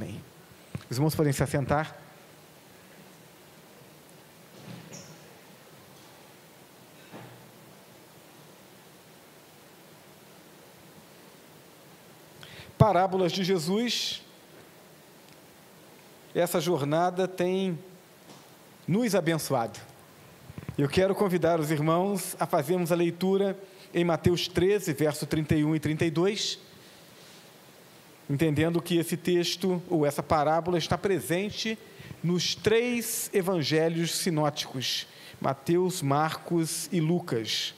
Amém. Os irmãos podem se assentar. Parábolas de Jesus. Essa jornada tem nos abençoado. Eu quero convidar os irmãos a fazermos a leitura em Mateus 13, verso 31 e 32, entendendo que esse texto, ou essa parábola, está presente nos 3 evangelhos sinóticos, Mateus, Marcos e Lucas.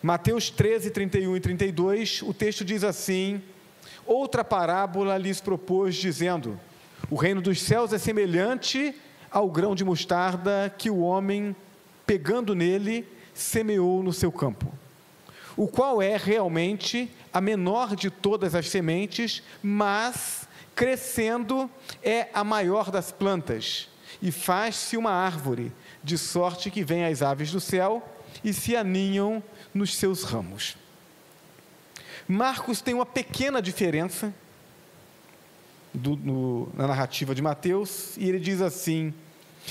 Mateus 13, 31 e 32, o texto diz assim: outra parábola lhes propôs, dizendo: o reino dos céus é semelhante ao grão de mostarda que o homem, pegando nele, semeou no seu campo, o qual é realmente a menor de todas as sementes, mas, crescendo, é a maior das plantas, e faz-se uma árvore, de sorte que vêm as aves do céu e se aninham nos seus ramos. Marcos tem uma pequena diferença na narrativa de Mateus, e ele diz assim: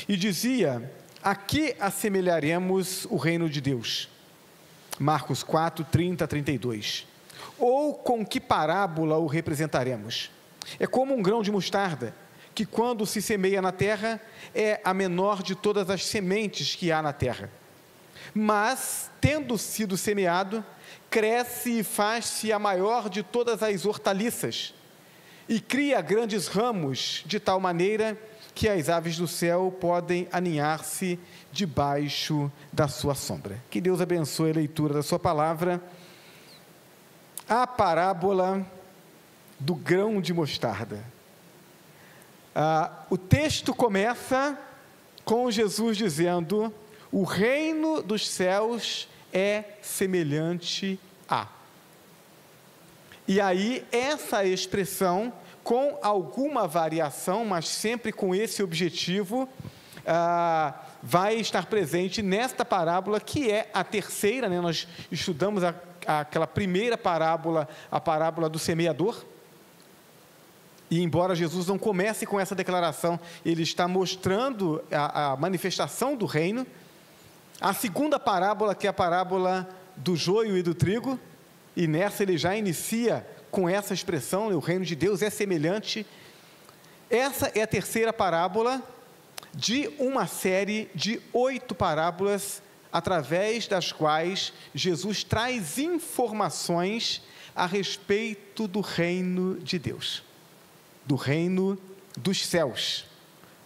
e dizia, a que assemelharemos o reino de Deus? Marcos 4, 30 a 32. Ou com que parábola o representaremos? É como um grão de mostarda, que quando se semeia na terra, é a menor de todas as sementes que há na terra. Mas, tendo sido semeado, cresce e faz-se a maior de todas as hortaliças, e cria grandes ramos, de tal maneira que as aves do céu podem aninhar-se debaixo da sua sombra. Que Deus abençoe a leitura da sua palavra. A parábola do grão de mostarda. O texto começa com Jesus dizendo: o reino dos céus é semelhante a. E aí, essa expressão, com alguma variação, mas sempre com esse objetivo, vai estar presente nesta parábola, que é a terceira, né? Nós estudamos aquela primeira parábola, a parábola do semeador, e embora Jesus não comece com essa declaração, ele está mostrando a manifestação do reino. A segunda parábola, que é a parábola do joio e do trigo, e nessa ele já inicia com essa expressão: o reino de Deus é semelhante. Essa é a terceira parábola de uma série de 8 parábolas, através das quais Jesus traz informações a respeito do reino de Deus, do reino dos céus.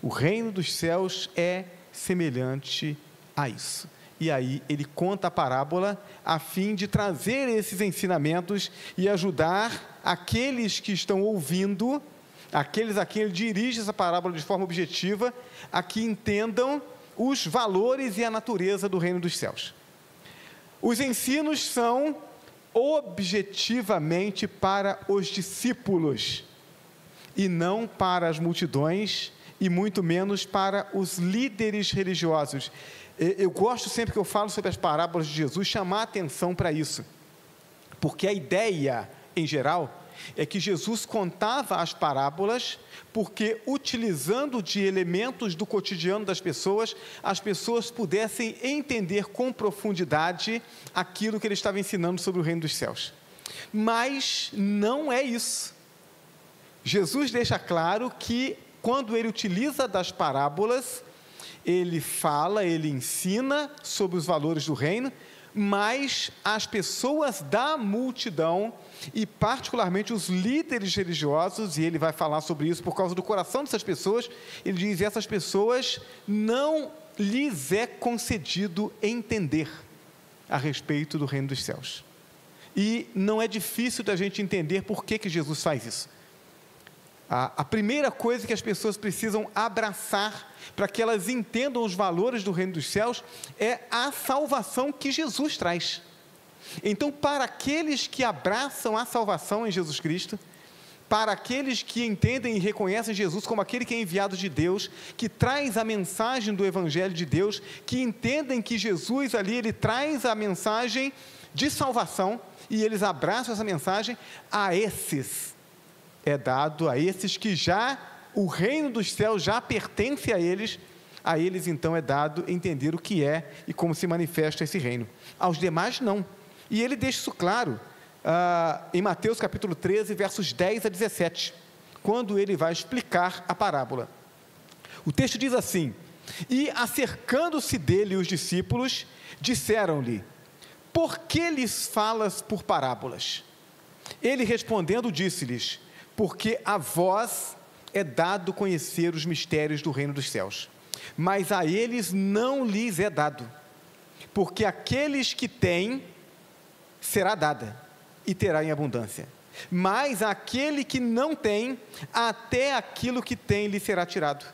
O reino dos céus é semelhante a isso. E aí ele conta a parábola a fim de trazer esses ensinamentos e ajudar aqueles que estão ouvindo, aqueles a quem ele dirige essa parábola de forma objetiva, a que entendam os valores e a natureza do reino dos céus. Os ensinos são objetivamente para os discípulos, e não para as multidões, e muito menos para os líderes religiosos. Eu gosto, sempre que eu falo sobre as parábolas de Jesus, chamar a atenção para isso, porque a ideia, em geral, é que Jesus contava as parábolas, porque utilizando de elementos do cotidiano das pessoas, as pessoas pudessem entender com profundidade aquilo que ele estava ensinando sobre o reino dos céus. Mas não é isso. Jesus deixa claro que, quando ele utiliza das parábolas, ele fala, ele ensina sobre os valores do reino, mas as pessoas da multidão, e particularmente os líderes religiosos, e ele vai falar sobre isso por causa do coração dessas pessoas, ele diz: essas pessoas não lhes é concedido entender a respeito do reino dos céus. E não é difícil da gente entender por que Jesus faz isso. A primeira coisa que as pessoas precisam abraçar, para que elas entendam os valores do reino dos céus, é a salvação que Jesus traz. Então, para aqueles que abraçam a salvação em Jesus Cristo, para aqueles que entendem e reconhecem Jesus como aquele que é enviado de Deus, que traz a mensagem do Evangelho de Deus, que entendem que Jesus ali, ele traz a mensagem de salvação, e eles abraçam essa mensagem, a esses é dado a esses que já, o reino dos céus já pertence a eles então é dado entender o que é e como se manifesta esse reino. Aos demais, não. E ele deixa isso claro em Mateus capítulo 13, versos 10 a 17, quando ele vai explicar a parábola. O texto diz assim: e acercando-se dele os discípulos, disseram-lhe: por que lhes falas por parábolas? Ele respondendo disse-lhes: porque a vós é dado conhecer os mistérios do reino dos céus, mas a eles não lhes é dado, porque aqueles que têm, será dada, e terá em abundância, mas aquele que não tem, até aquilo que tem lhe será tirado.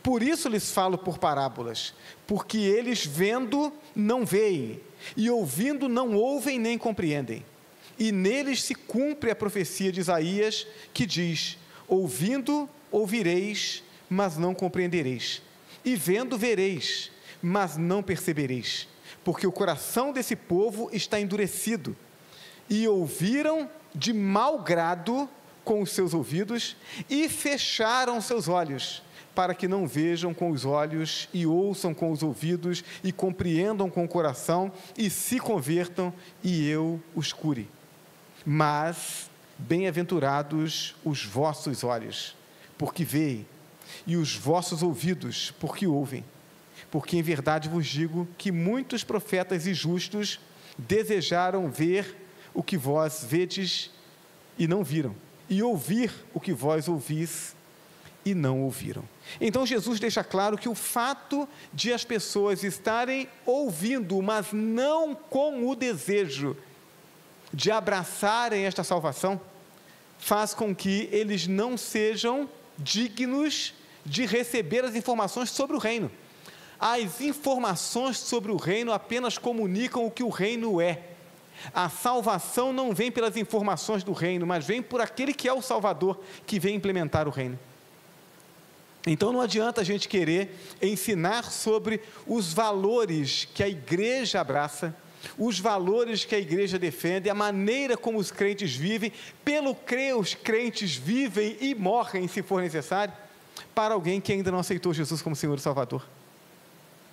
Por isso lhes falo por parábolas, porque eles vendo não veem, e ouvindo não ouvem nem compreendem. E neles se cumpre a profecia de Isaías, que diz: ouvindo ouvireis, mas não compreendereis, e vendo vereis, mas não percebereis, porque o coração desse povo está endurecido, e ouviram de mau grado com os seus ouvidos, e fecharam seus olhos, para que não vejam com os olhos, e ouçam com os ouvidos, e compreendam com o coração, e se convertam, e eu os cure. Mas bem-aventurados os vossos olhos, porque veem, e os vossos ouvidos, porque ouvem. Porque em verdade vos digo que muitos profetas e justos desejaram ver o que vós vedes e não viram, e ouvir o que vós ouvis e não ouviram. Então Jesus deixa claro que o fato de as pessoas estarem ouvindo, mas não com o desejo de abraçarem esta salvação, faz com que eles não sejam dignos de receber as informações sobre o reino. As informações sobre o reino apenas comunicam o que o reino é. A salvação não vem pelas informações do reino, mas vem por aquele que é o Salvador, que vem implementar o reino. Então não adianta a gente querer ensinar sobre os valores que a igreja abraça, os valores que a igreja defende, a maneira como os crentes vivem, pelo que os crentes vivem e morrem, se for necessário, para alguém que ainda não aceitou Jesus como Senhor e Salvador.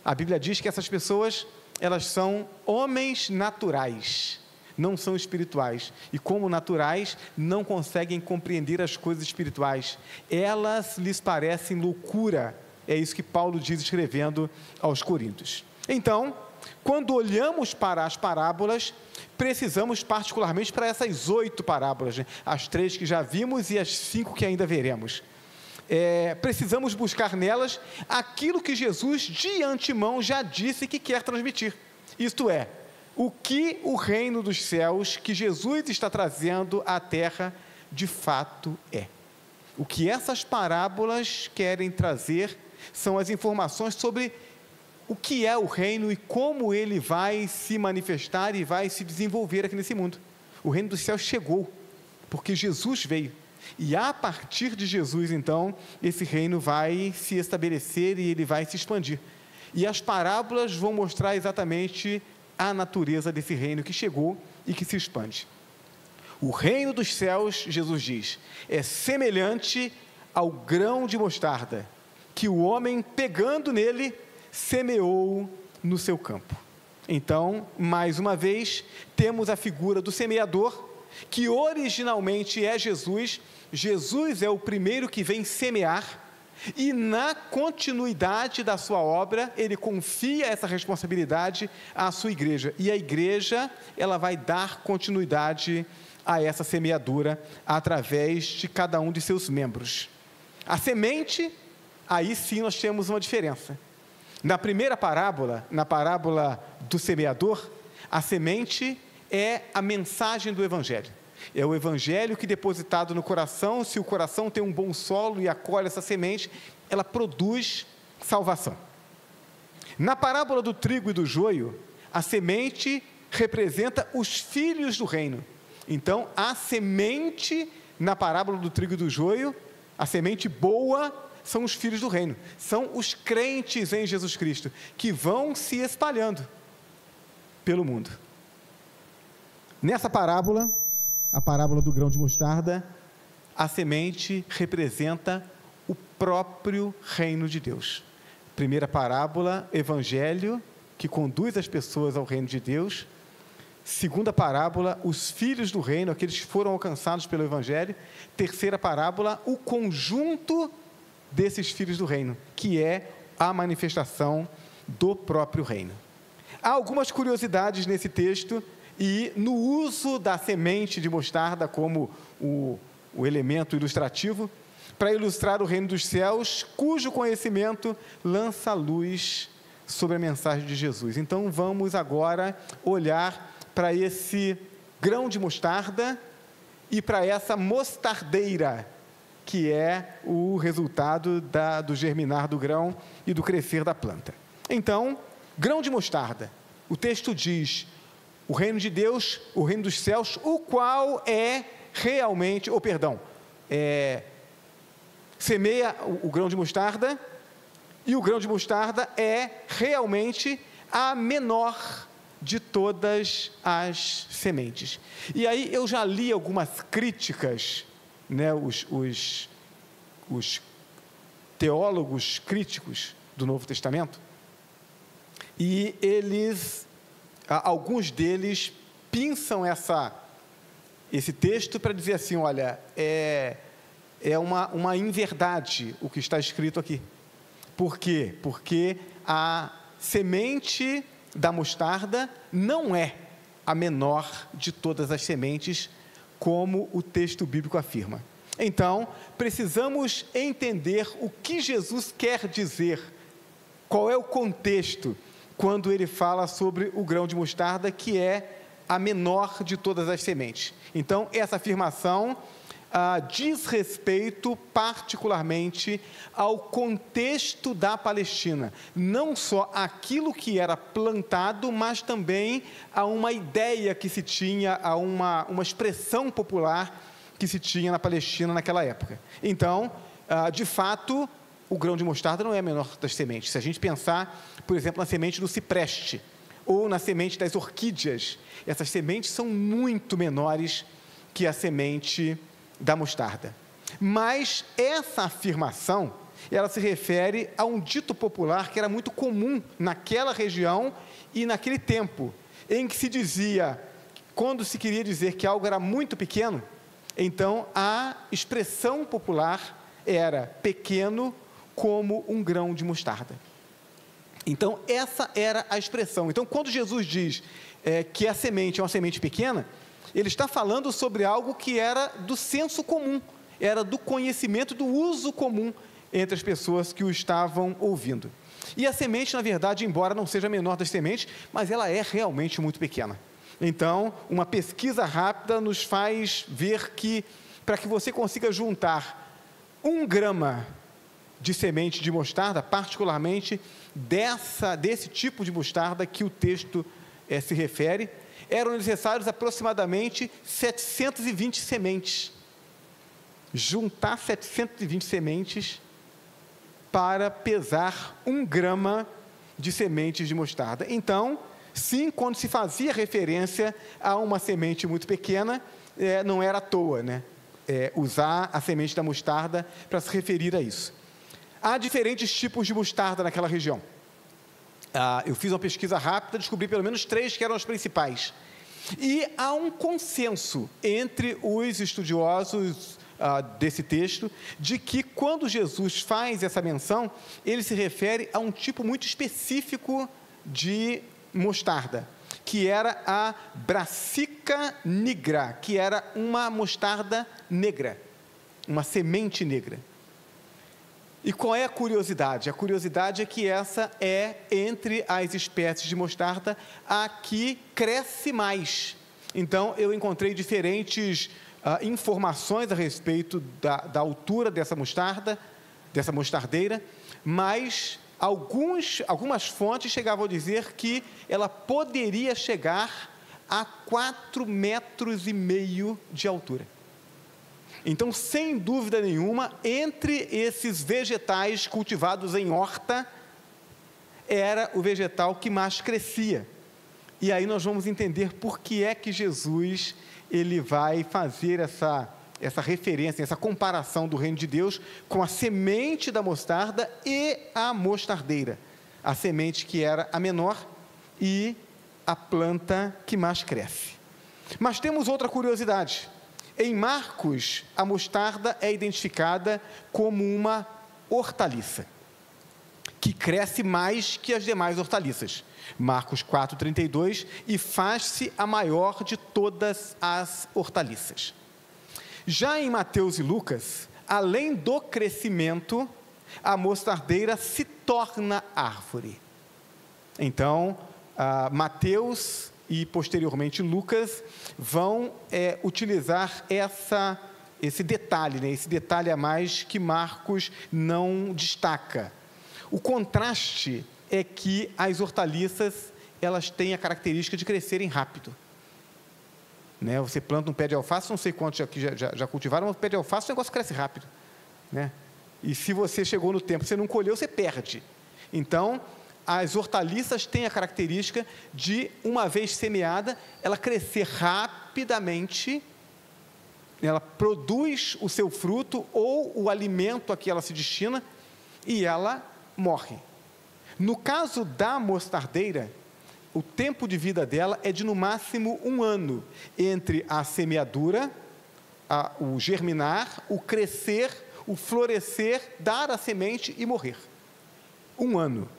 A Bíblia diz que essas pessoas, elas são homens naturais, não são espirituais, e como naturais, não conseguem compreender as coisas espirituais, elas lhes parecem loucura. É isso que Paulo diz escrevendo aos Coríntios. Então, quando olhamos para as parábolas, precisamos particularmente para essas 8 parábolas, né? As 3 que já vimos e as 5 que ainda veremos. Precisamos buscar nelas aquilo que Jesus de antemão já disse que quer transmitir. Isto é, o que o reino dos céus que Jesus está trazendo à terra de fato é. O que essas parábolas querem trazer são as informações sobre o que é o reino e como ele vai se manifestar e vai se desenvolver aqui nesse mundo. O reino dos céus chegou, porque Jesus veio. E a partir de Jesus, então, esse reino vai se estabelecer e ele vai se expandir. E as parábolas vão mostrar exatamente a natureza desse reino que chegou e que se expande. O reino dos céus, Jesus diz, é semelhante ao grão de mostarda, que o homem, pegando nele, semeou no seu campo. Então, mais uma vez, temos a figura do semeador, que originalmente é Jesus. Jesus é o primeiro que vem semear, e na continuidade da sua obra, ele confia essa responsabilidade à sua igreja, e a igreja, ela vai dar continuidade a essa semeadura, através de cada um de seus membros. A semente, aí sim nós temos uma diferença. Na primeira parábola, na parábola do semeador, a semente é a mensagem do Evangelho. É o Evangelho que, depositado no coração, se o coração tem um bom solo e acolhe essa semente, ela produz salvação. Na parábola do trigo e do joio, a semente representa os filhos do reino. Então, a semente, na parábola do trigo e do joio, a semente boa, são os filhos do reino, são os crentes em Jesus Cristo, que vão se espalhando pelo mundo. Nessa parábola, a parábola do grão de mostarda, a semente representa o próprio reino de Deus. Primeira parábola, evangelho, que conduz as pessoas ao reino de Deus. Segunda parábola, os filhos do reino, aqueles que foram alcançados pelo evangelho. Terceira parábola, o conjunto desses filhos do reino, que é a manifestação do próprio reino. Há algumas curiosidades nesse texto e no uso da semente de mostarda como o elemento ilustrativo, para ilustrar o reino dos céus, cujo conhecimento lança luz sobre a mensagem de Jesus. Então, vamos agora olhar para esse grão de mostarda e para essa mostardeira, que é o resultado do germinar do grão e do crescer da planta. Então, grão de mostarda, o texto diz, o reino de Deus, o reino dos céus, o qual é realmente, semeia o grão de mostarda, e o grão de mostarda é realmente a menor de todas as sementes. E aí eu já li algumas críticas, né, os teólogos críticos do Novo Testamento, e alguns deles pinçam esse texto para dizer assim, olha, é uma inverdade o que está escrito aqui. Por quê? Porque a semente da mostarda não é a menor de todas as sementes, como o texto bíblico afirma. Então, precisamos entender o que Jesus quer dizer, qual é o contexto, quando ele fala sobre o grão de mostarda, que é a menor de todas as sementes. Então, essa afirmação diz respeito particularmente ao contexto da Palestina, não só aquilo que era plantado, mas também a uma ideia que se tinha, a uma expressão popular que se tinha na Palestina naquela época. Então, de fato, o grão de mostarda não é a menor das sementes. Se a gente pensar, por exemplo, na semente do cipreste, ou na semente das orquídeas, essas sementes são muito menores que a semente da mostarda. Mas essa afirmação, ela se refere a um dito popular que era muito comum naquela região e naquele tempo, em que se dizia, quando se queria dizer que algo era muito pequeno, então a expressão popular era pequeno como um grão de mostarda. Então essa era a expressão. Então quando Jesus diz que a semente é uma semente pequena, ele está falando sobre algo que era do senso comum, era do conhecimento, do uso comum entre as pessoas que o estavam ouvindo. E a semente, na verdade, embora não seja a menor das sementes, mas ela é realmente muito pequena. Então, uma pesquisa rápida nos faz ver que, para que você consiga juntar 1 grama de semente de mostarda, particularmente desse tipo de mostarda que o texto se refere, eram necessários aproximadamente 720 sementes. Juntar 720 sementes para pesar 1 grama de sementes de mostarda. Então, sim, quando se fazia referência a uma semente muito pequena, não era à toa, né? Usar a semente da mostarda para se referir a isso. Há diferentes tipos de mostarda naquela região. Eu fiz uma pesquisa rápida, descobri pelo menos 3 que eram as principais. E há um consenso entre os estudiosos desse texto, de que quando Jesus faz essa menção, ele se refere a um tipo muito específico de mostarda, que era a Brassica nigra, que era uma mostarda negra, uma semente negra. E qual é a curiosidade? A curiosidade é que essa é, entre as espécies de mostarda, a que cresce mais. Então, eu encontrei diferentes informações a respeito da altura dessa mostarda, dessa mostardeira, mas algumas fontes chegavam a dizer que ela poderia chegar a 4,5 metros de altura. Então, sem dúvida nenhuma, entre esses vegetais cultivados em horta, era o vegetal que mais crescia. E aí nós vamos entender por que é que Jesus ele vai fazer essa referência, essa comparação do reino de Deus com a semente da mostarda e a mostardeira, a semente que era a menor e a planta que mais cresce. Mas temos outra curiosidade. Em Marcos, a mostarda é identificada como uma hortaliça, que cresce mais que as demais hortaliças. Marcos 4,32, e faz-se a maior de todas as hortaliças. Já em Mateus e Lucas, além do crescimento, a mostardeira se torna árvore. Então, Mateus e posteriormente Lucas vão utilizar esse detalhe, né? Esse detalhe a mais que Marcos não destaca. O contraste é que as hortaliças, elas têm a característica de crescerem rápido. Né? Você planta um pé de alface, não sei quantos aqui já cultivaram, mas o pé de alface, o negócio cresce rápido. Né? E se você chegou no tempo, você não colheu, você perde. Então, as hortaliças têm a característica de, uma vez semeada, ela crescer rapidamente, ela produz o seu fruto ou o alimento a que ela se destina e ela morre. No caso da mostardeira, o tempo de vida dela é de no máximo 1 ano, entre a semeadura, o germinar, o crescer, o florescer, dar a semente e morrer. 1 ano.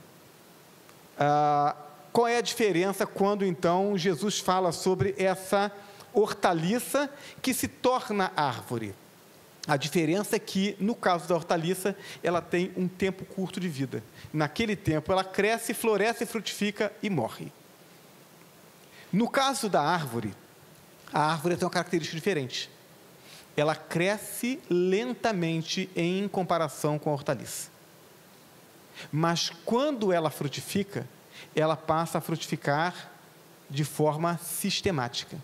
Qual é a diferença quando então Jesus fala sobre essa hortaliça que se torna árvore? A diferença é que, no caso da hortaliça, ela tem um tempo curto de vida. Naquele tempo, ela cresce, floresce, frutifica e morre. No caso da árvore, a árvore tem uma característica diferente. Ela cresce lentamente em comparação com a hortaliça. Mas, quando ela frutifica, ela passa a frutificar de forma sistemática.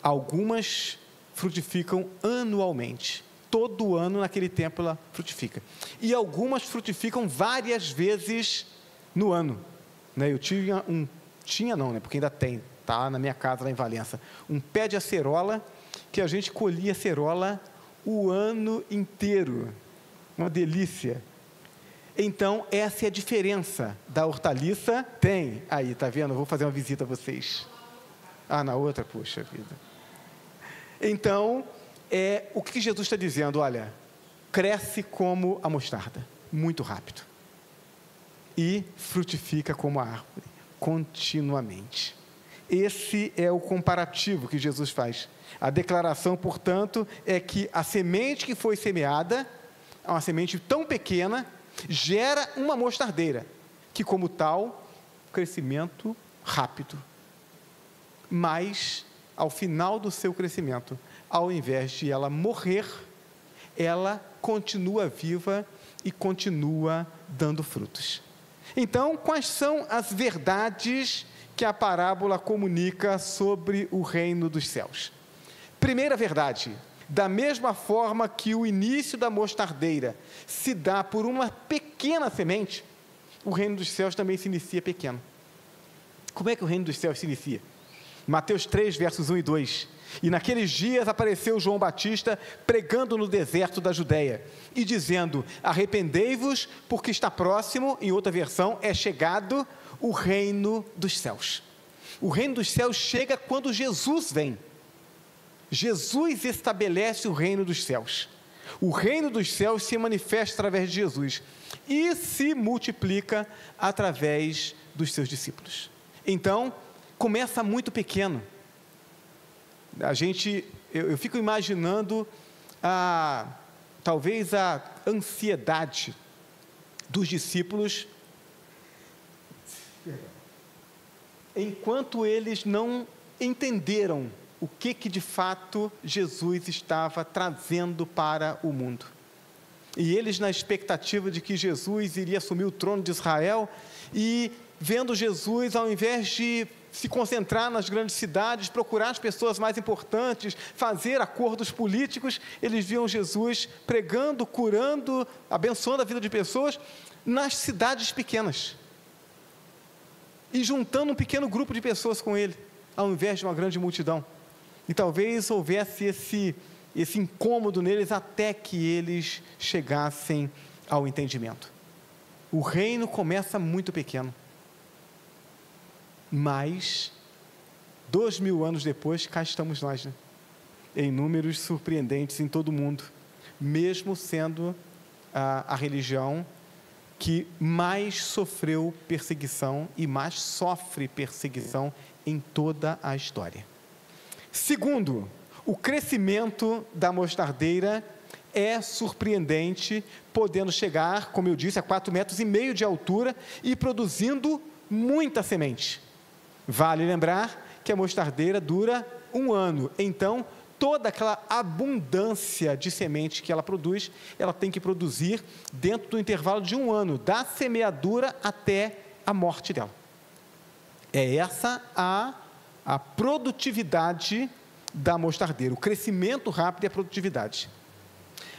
Algumas frutificam anualmente. Todo ano, naquele tempo, ela frutifica. E algumas frutificam várias vezes no ano. Né? Eu tinha não, né? Porque ainda tem, tá na minha casa, lá em Valença, um pé de acerola, que a gente colhia acerola o ano inteiro. Uma delícia. Então, essa é a diferença da hortaliça. Tem, aí, tá vendo? Eu vou fazer uma visita a vocês. Na outra, poxa vida. Então, o que Jesus está dizendo? Olha, cresce como a mostarda, muito rápido, e frutifica como a árvore, continuamente. Esse é o comparativo que Jesus faz. A declaração, portanto, é que a semente que foi semeada, uma semente tão pequena, gera uma mostardeira, que como tal, crescimento rápido. Mas, ao final do seu crescimento, ao invés de ela morrer, ela continua viva e continua dando frutos. Então, quais são as verdades que a parábola comunica sobre o reino dos céus? Primeira verdade: da mesma forma que o início da mostardeira se dá por uma pequena semente, o reino dos céus também se inicia pequeno. Como é que o reino dos céus se inicia? Mateus 3, versos 1 e 2. E naqueles dias apareceu João Batista pregando no deserto da Judéia e dizendo: arrependei-vos, porque está próximo, em outra versão, é chegado o reino dos céus. O reino dos céus chega quando Jesus vem. Jesus estabelece o reino dos céus. O reino dos céus se manifesta através de Jesus e se multiplica através dos seus discípulos. Então, começa muito pequeno. Eu fico imaginando talvez a ansiedade dos discípulos enquanto eles não entenderam o que de fato Jesus estava trazendo para o mundo. E eles, na expectativa de que Jesus iria assumir o trono de Israel, e vendo Jesus, ao invés de se concentrar nas grandes cidades, procurar as pessoas mais importantes, fazer acordos políticos, eles viam Jesus pregando, curando, abençoando a vida de pessoas nas cidades pequenas e juntando um pequeno grupo de pessoas com ele, ao invés de uma grande multidão. E talvez houvesse esse incômodo neles até que eles chegassem ao entendimento. O reino começa muito pequeno, mas 2000 anos depois, cá estamos nós, né? Em números surpreendentes em todo o mundo, mesmo sendo a religião que mais sofreu perseguição e mais sofre perseguição em toda a história. Segundo, o crescimento da mostardeira é surpreendente, podendo chegar, como eu disse, a 4,5 metros de altura e produzindo muita semente. Vale lembrar que a mostardeira dura 1 ano, então toda aquela abundância de semente que ela produz, ela tem que produzir dentro do intervalo de 1 ano, da semeadura até a morte dela. É essa a produtividade da mostardeira, o crescimento rápido e a produtividade.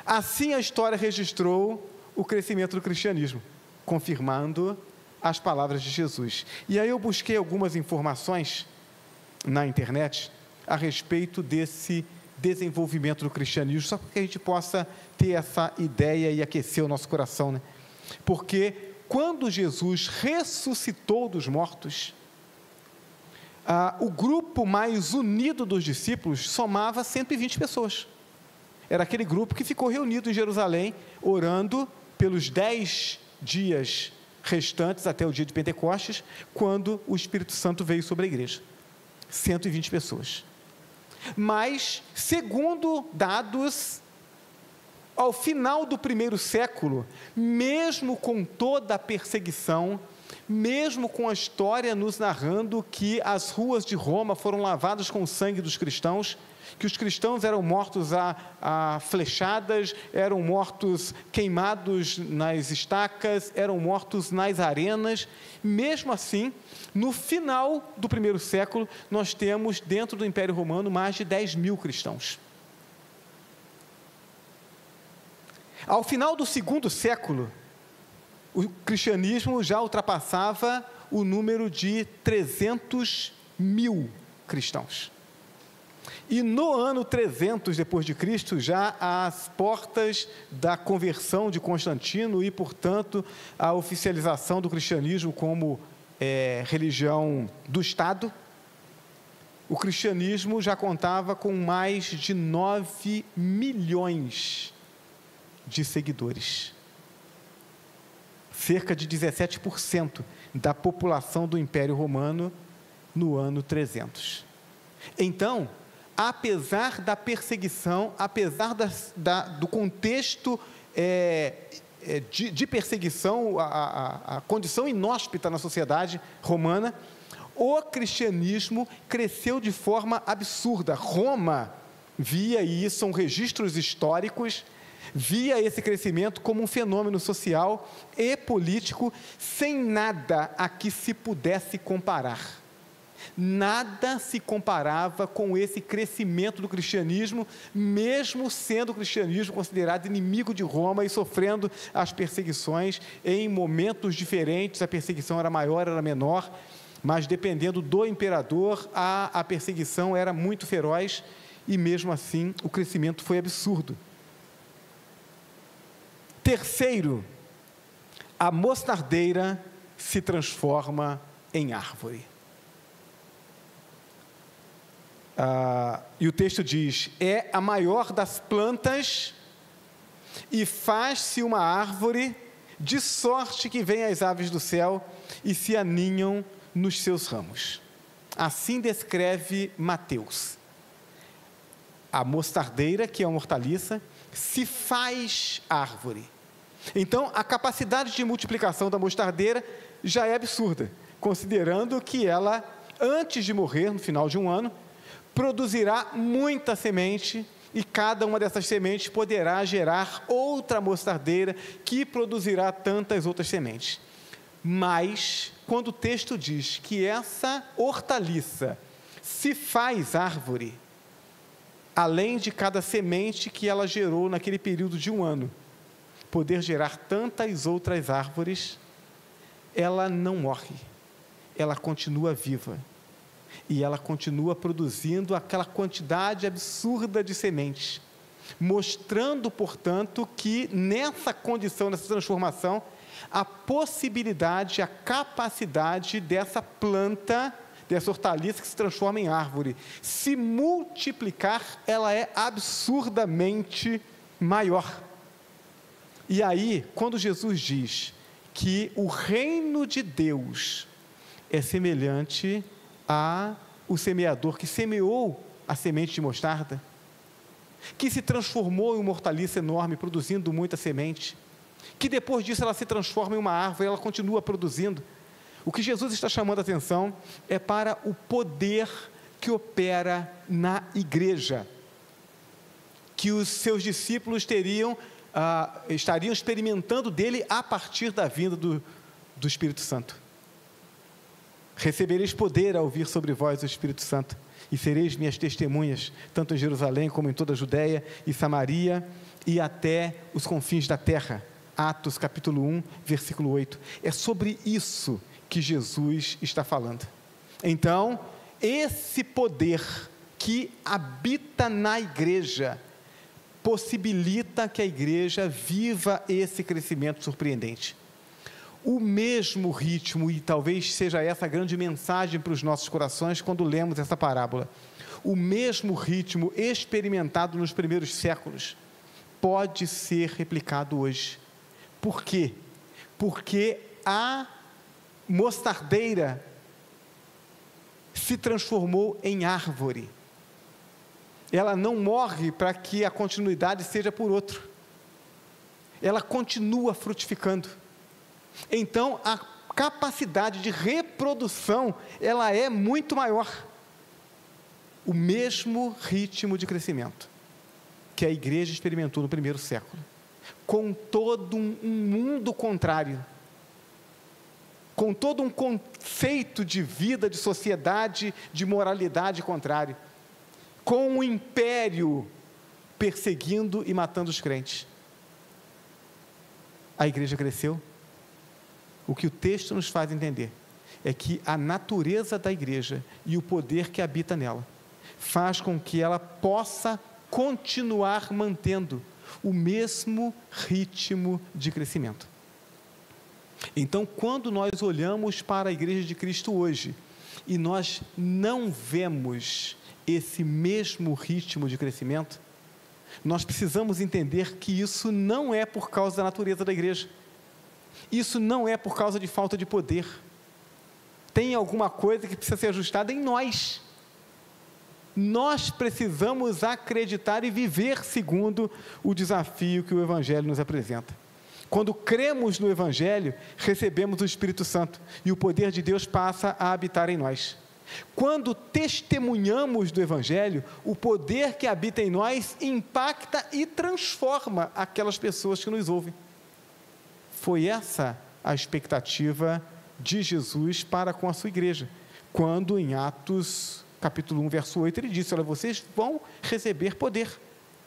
Assim a história registrou o crescimento do cristianismo, confirmando as palavras de Jesus. E aí eu busquei algumas informações na internet a respeito desse desenvolvimento do cristianismo, só para que a gente possa ter essa ideia e aquecer o nosso coração, né? Porque quando Jesus ressuscitou dos mortos, o grupo mais unido dos discípulos somava 120 pessoas. Era aquele grupo que ficou reunido em Jerusalém, orando pelos 10 dias restantes até o dia de Pentecostes, quando o Espírito Santo veio sobre a igreja. 120 pessoas. Mas, segundo dados, ao final do 1º século, mesmo com toda a perseguição, mesmo com a história nos narrando que as ruas de Roma foram lavadas com o sangue dos cristãos, que os cristãos eram mortos a flechadas, eram mortos queimados nas estacas, eram mortos nas arenas. Mesmo assim, no final do 1º século, nós temos dentro do Império Romano mais de 10.000 cristãos. Ao final do 2º século, o cristianismo já ultrapassava o número de 300.000 cristãos. E no ano 300 depois de Cristo, já às portas da conversão de Constantino e, portanto, a oficialização do cristianismo como religião do Estado, o cristianismo já contava com mais de 9 milhões de seguidores. Cerca de 17% da população do Império Romano no ano 300. Então, apesar da perseguição, apesar do contexto de perseguição, a condição inóspita na sociedade romana, o cristianismo cresceu de forma absurda. Roma via, e isso são registros históricos, via esse crescimento como um fenômeno social e político sem nada a que se pudesse comparar. Nada se comparava com esse crescimento do cristianismo, mesmo sendo o cristianismo considerado inimigo de Roma e sofrendo as perseguições em momentos diferentes. A perseguição era maior, era menor, mas dependendo do imperador, a perseguição era muito feroz e mesmo assim o crescimento foi absurdo. Terceiro, a mostardeira se transforma em árvore. E o texto diz: é a maior das plantas e faz-se uma árvore, de sorte que vêm as aves do céu e se aninham nos seus ramos. Assim descreve Mateus. A mostardeira, que é uma hortaliça, se faz árvore. Então, a capacidade de multiplicação da mostardeira já é absurda, considerando que ela, antes de morrer, no final de 1 ano, produzirá muita semente, e cada uma dessas sementes poderá gerar outra mostardeira que produzirá tantas outras sementes. Mas, quando o texto diz que essa hortaliça se faz árvore, além de cada semente que ela gerou naquele período de 1 ano, poder gerar tantas outras árvores, ela não morre, ela continua viva. E ela continua produzindo aquela quantidade absurda de sementes. mostrando, portanto, que nessa condição, nessa transformação, a possibilidade, a capacidade dessa planta, dessa hortaliça que se transforma em árvore, se multiplicar, ela é absurdamente maior. E aí, quando Jesus diz que o reino de Deus é semelhante ao semeador que semeou a semente de mostarda, que se transformou em uma hortaliça enorme, produzindo muita semente, que depois disso ela se transforma em uma árvore, ela continua produzindo. O que Jesus está chamando a atenção é para o poder que opera na igreja, que os seus discípulos estariam experimentando dele a partir da vinda do Espírito Santo. Recebereis poder ao vir sobre vós o Espírito Santo, e sereis minhas testemunhas, tanto em Jerusalém como em toda a Judéia e Samaria, e até os confins da terra. Atos capítulo 1, versículo 8. É sobre isso que Jesus está falando. Então, esse poder que habita na igreja, possibilita que a igreja viva esse crescimento surpreendente. O mesmo ritmo, e talvez seja essa a grande mensagem para os nossos corações quando lemos essa parábola, o mesmo ritmo experimentado nos primeiros séculos pode ser replicado hoje. Por quê? Porque a mostardeira se transformou em árvore. Ela não morre para que a continuidade seja por outro. Ela continua frutificando. Então, a capacidade de reprodução, ela é muito maior. O mesmo ritmo de crescimento que a igreja experimentou no primeiro século, com todo um mundo contrário, com todo um conceito de vida, de sociedade, de moralidade contrário, com um império perseguindo e matando os crentes. A igreja cresceu. O que o texto nos faz entender é que a natureza da igreja e o poder que habita nela faz com que ela possa continuar mantendo o mesmo ritmo de crescimento. Então, quando nós olhamos para a igreja de Cristo hoje e nós não vemos esse mesmo ritmo de crescimento, nós precisamos entender que isso não é por causa da natureza da igreja. Isso não é por causa de falta de poder. Tem alguma coisa que precisa ser ajustada em nós. Nós precisamos acreditar e viver segundo o desafio que o Evangelho nos apresenta. Quando cremos no Evangelho, recebemos o Espírito Santo e o poder de Deus passa a habitar em nós. Quando testemunhamos do Evangelho, o poder que habita em nós impacta e transforma aquelas pessoas que nos ouvem. Foi essa a expectativa de Jesus para com a sua igreja, quando em Atos capítulo 1, verso 8, ele disse: olha, vocês vão receber poder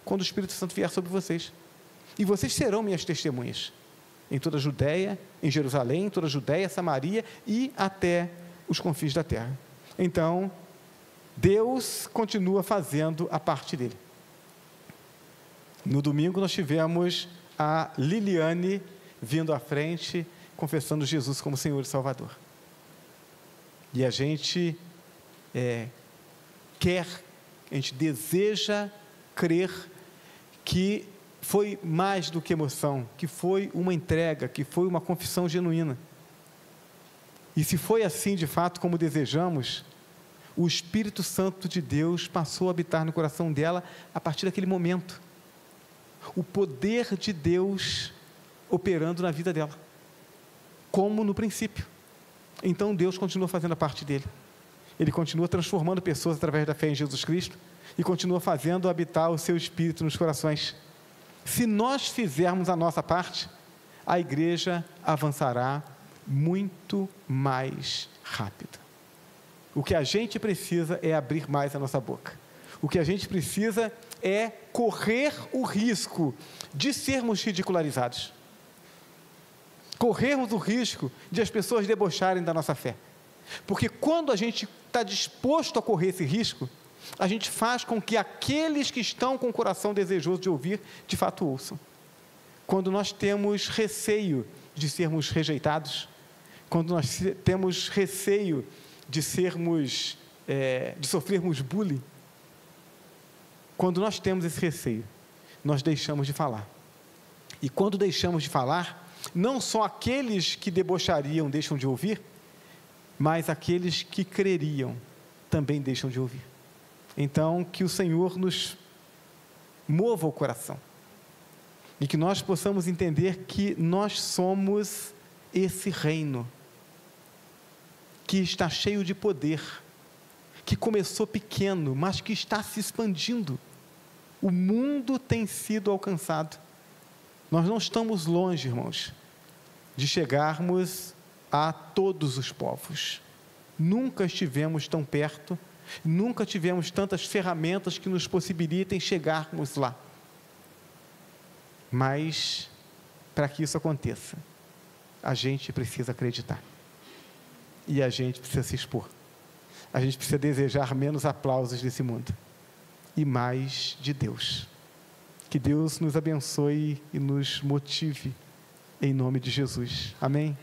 quando o Espírito Santo vier sobre vocês, e vocês serão minhas testemunhas em toda a Judéia, em Jerusalém, em toda a Judéia, Samaria e até os confins da terra. Então, Deus continua fazendo a parte dele. No domingo nós tivemos a Liliane vindo à frente, confessando Jesus como Senhor e Salvador. E a gente a gente deseja crer que foi mais do que emoção, que foi uma entrega, que foi uma confissão genuína. E se foi assim de fato como desejamos, o Espírito Santo de Deus passou a habitar no coração dela a partir daquele momento. O poder de Deus operando na vida dela, como no princípio. Então Deus continua fazendo a parte dele. Ele continua transformando pessoas através da fé em Jesus Cristo e continua fazendo habitar o seu Espírito nos corações. Se nós fizermos a nossa parte, a igreja avançará muito mais rápido. O que a gente precisa é abrir mais a nossa boca. O que a gente precisa é correr o risco de sermos ridicularizados. Corrermos o risco de as pessoas debocharem da nossa fé. Porque quando a gente está disposto a correr esse risco, a gente faz com que aqueles que estão com o coração desejoso de ouvir, de fato ouçam. Quando nós temos receio de sermos rejeitados, quando nós temos receio de sofrermos bullying, quando nós temos esse receio, nós deixamos de falar. E quando deixamos de falar, não só aqueles que debochariam deixam de ouvir, mas aqueles que creriam também deixam de ouvir. Então, que o Senhor nos mova o coração e que nós possamos entender que nós somos esse reino que está cheio de poder, que começou pequeno, mas que está se expandindo. O mundo tem sido alcançado. Nós não estamos longe, irmãos, de chegarmos a todos os povos. Nunca estivemos tão perto, nunca tivemos tantas ferramentas que nos possibilitem chegarmos lá. Mas, para que isso aconteça, a gente precisa acreditar. E a gente precisa se expor. A gente precisa desejar menos aplausos desse mundo e mais de Deus. Que Deus nos abençoe e nos motive, em nome de Jesus. Amém?